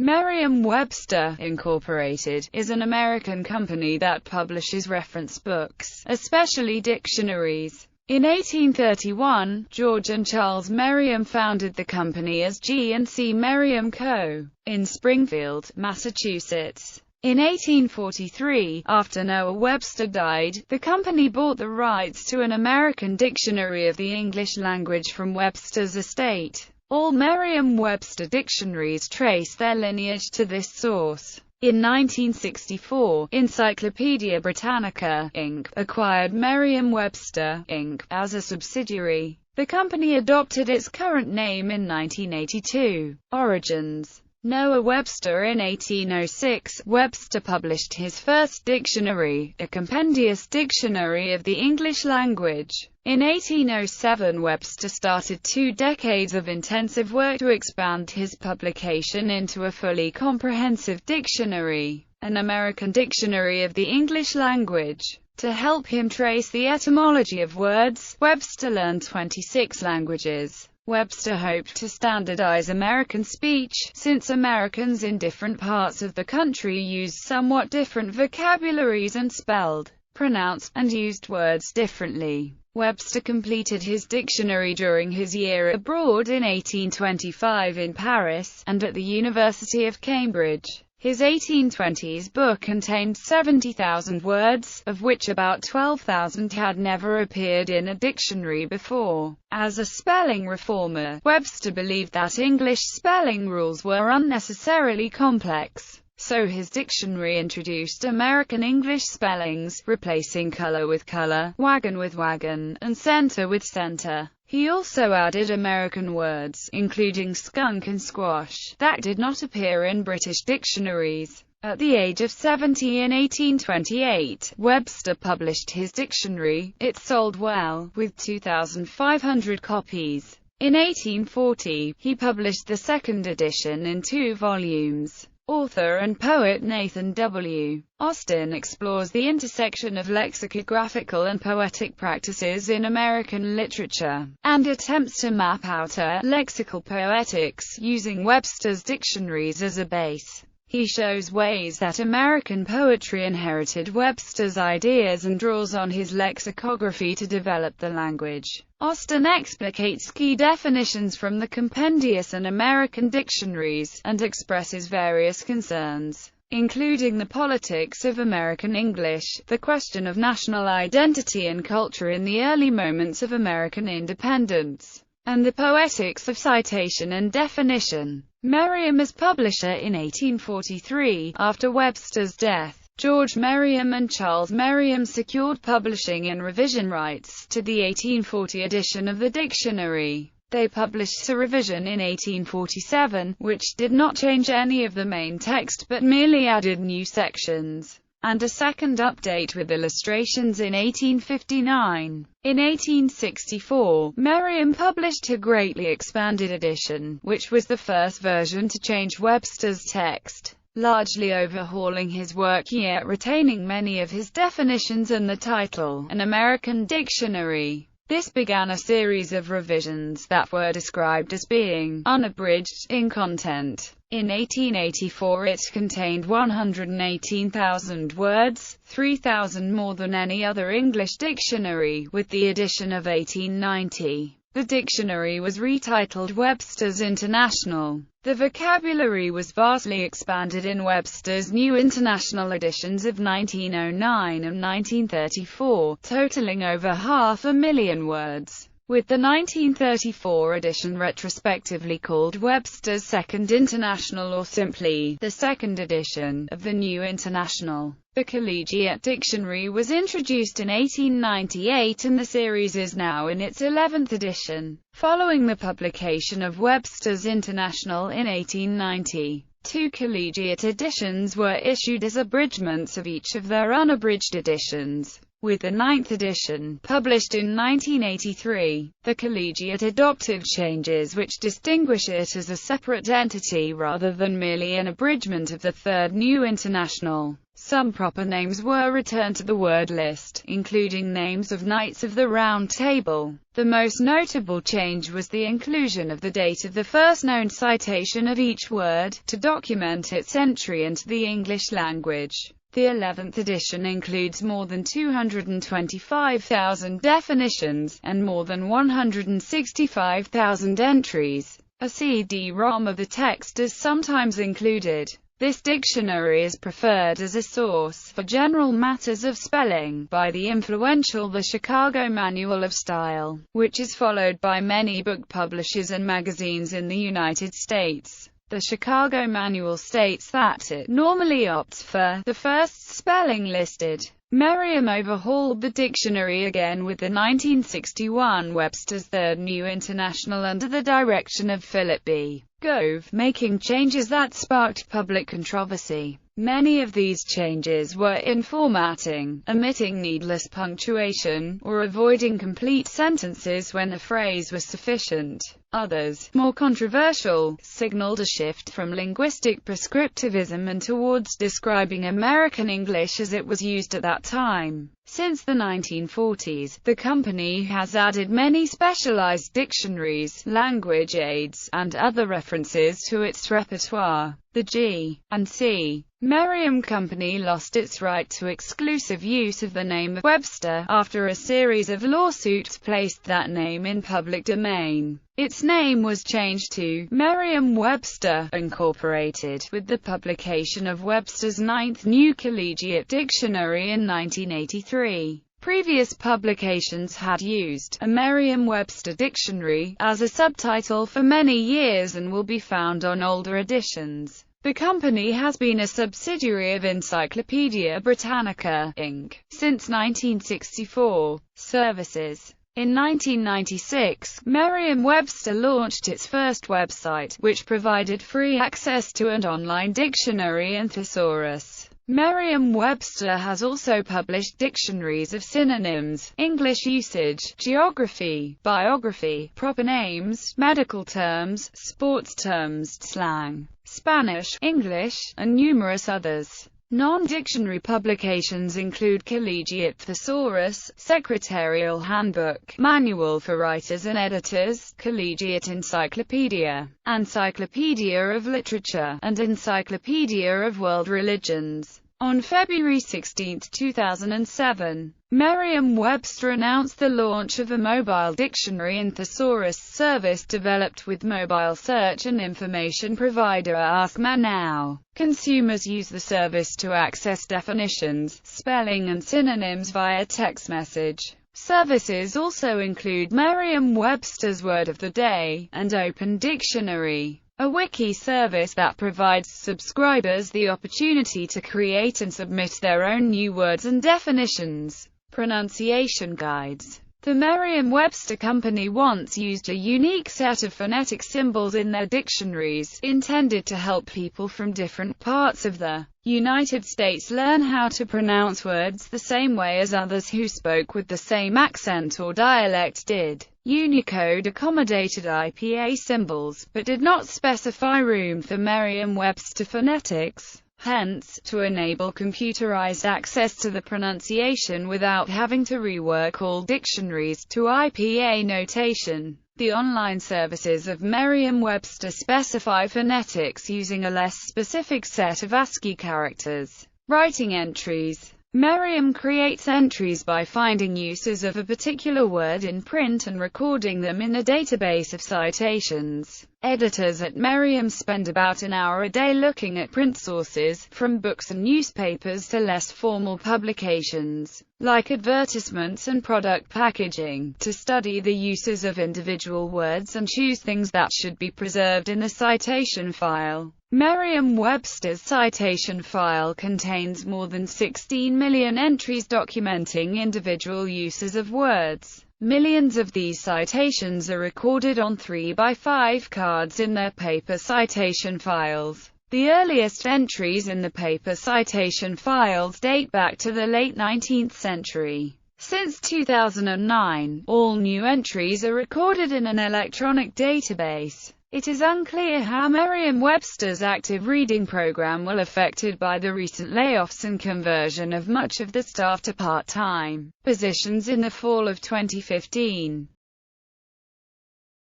Merriam-Webster, Incorporated, is an American company that publishes reference books, especially dictionaries. In 1831, George and Charles Merriam founded the company as G&C Merriam Co. in Springfield, Massachusetts. In 1843, after Noah Webster died, the company bought the rights to an American dictionary of the English language from Webster's estate. All Merriam-Webster dictionaries trace their lineage to this source. In 1964, Encyclopaedia Britannica, Inc., acquired Merriam-Webster, Inc., as a subsidiary. The company adopted its current name in 1982. Origins: Noah Webster. In 1806, Webster published his first dictionary, a compendious dictionary of the English language. In 1807, Webster started 2 decades of intensive work to expand his publication into a fully comprehensive dictionary, an American dictionary of the English language. To help him trace the etymology of words, Webster learned 26 languages. Webster hoped to standardize American speech, since Americans in different parts of the country used somewhat different vocabularies and spelled, pronounced, and used words differently. Webster completed his dictionary during his year abroad in 1825 in Paris, and at the University of Cambridge. His 1820s book contained 70,000 words, of which about 12,000 had never appeared in a dictionary before. As a spelling reformer, Webster believed that English spelling rules were unnecessarily complex. So his dictionary introduced American English spellings, replacing color with color, wagon with wagon, and center with center. He also added American words, including skunk and squash, that did not appear in British dictionaries. At the age of 70 in 1828, Webster published his dictionary. It sold well, with 2,500 copies. In 1840, he published the second edition in 2 volumes. Author and poet Nathan W. Austin explores the intersection of lexicographical and poetic practices in American literature, and attempts to map out a lexical poetics using Webster's dictionaries as a base. He shows ways that American poetry inherited Webster's ideas and draws on his lexicography to develop the language. Austin explicates key definitions from the compendious and American dictionaries, and expresses various concerns, including the politics of American English, the question of national identity and culture in the early moments of American independence, and the poetics of citation and definition. Merriam as publisher. In 1843, after Webster's death, George Merriam and Charles Merriam secured publishing and revision rights to the 1840 edition of the dictionary. They published a revision in 1847, which did not change any of the main text but merely added new sections, and a second update with illustrations in 1859. In 1864, Merriam published a greatly expanded edition, which was the first version to change Webster's text, largely overhauling his work yet retaining many of his definitions and the title, An American Dictionary. This began a series of revisions that were described as being unabridged in content. In 1884 it contained 118,000 words, 3,000 more than any other English dictionary. With the edition of 1890, the dictionary was retitled Webster's International. The vocabulary was vastly expanded in Webster's new international editions of 1909 and 1934, totaling over 500,000 words, with the 1934 edition retrospectively called Webster's Second International or simply, the Second Edition, of the New International. The Collegiate Dictionary was introduced in 1898 and the series is now in its 11th edition. Following the publication of Webster's International in 1890, 2 collegiate editions were issued as abridgments of each of their unabridged editions. With the 9th edition, published in 1983, the collegiate adopted changes which distinguish it as a separate entity rather than merely an abridgment of the Third New International. Some proper names were returned to the word list, including names of Knights of the Round Table. The most notable change was the inclusion of the date of the first known citation of each word, to document its entry into the English language. The 11th edition includes more than 225,000 definitions, and more than 165,000 entries. A CD-ROM of the text is sometimes included. This dictionary is preferred as a source for general matters of spelling by the influential The Chicago Manual of Style, which is followed by many book publishers and magazines in the United States. The Chicago Manual states that it normally opts for the first spelling listed. Merriam overhauled the dictionary again with the 1961 Webster's Third New International under the direction of Philip B. Gove, making changes that sparked public controversy. Many of these changes were in formatting, omitting needless punctuation, or avoiding complete sentences when a phrase was sufficient. Others, more controversial, signaled a shift from linguistic prescriptivism and towards describing American English as it was used at that time. Since the 1940s, the company has added many specialized dictionaries, language aids, and other references to its repertoire. The G and C Merriam Company lost its right to exclusive use of the name of Webster after a series of lawsuits placed that name in public domain. Its name was changed to Merriam-Webster, Incorporated, with the publication of Webster's Ninth New Collegiate Dictionary in 1983. Previous publications had used a Merriam-Webster dictionary as a subtitle for many years and will be found on older editions. The company has been a subsidiary of Encyclopaedia Britannica, Inc. since 1964. Services. In 1996, Merriam-Webster launched its first website, which provided free access to an online dictionary and thesaurus. Merriam-Webster has also published dictionaries of synonyms, English usage, geography, biography, proper names, medical terms, sports terms, slang, Spanish, English, and numerous others. Non-dictionary publications include Collegiate Thesaurus, Secretarial Handbook, Manual for Writers and Editors, Collegiate Encyclopedia, Encyclopedia of Literature, and Encyclopedia of World Religions. On February 16, 2007, Merriam-Webster announced the launch of a mobile dictionary and thesaurus service developed with mobile search and information provider AskMeNow. Consumers use the service to access definitions, spelling and synonyms via text message. Services also include Merriam-Webster's Word of the Day, and Open Dictionary, a wiki service that provides subscribers the opportunity to create and submit their own new words and definitions. Pronunciation guides. The Merriam-Webster Company once used a unique set of phonetic symbols in their dictionaries, intended to help people from different parts of the United States learn how to pronounce words the same way as others who spoke with the same accent or dialect did. Unicode accommodated IPA symbols, but did not specify room for Merriam-Webster phonetics. Hence, to enable computerized access to the pronunciation without having to rework all dictionaries to IPA notation. The online services of Merriam-Webster specify phonetics using a less specific set of ASCII characters. Writing entries. Merriam creates entries by finding uses of a particular word in print and recording them in a database of citations. Editors at Merriam spend about an hour a day looking at print sources, from books and newspapers to less formal publications, like advertisements and product packaging, to study the uses of individual words and choose things that should be preserved in the citation file. Merriam-Webster's citation file contains more than 16 million entries documenting individual uses of words. Millions of these citations are recorded on 3x5 cards in their paper citation files. The earliest entries in the paper citation files date back to the late 19th century. Since 2009, all new entries are recorded in an electronic database. It is unclear how Merriam-Webster's active reading program will be affected by the recent layoffs and conversion of much of the staff to part-time positions in the fall of 2015.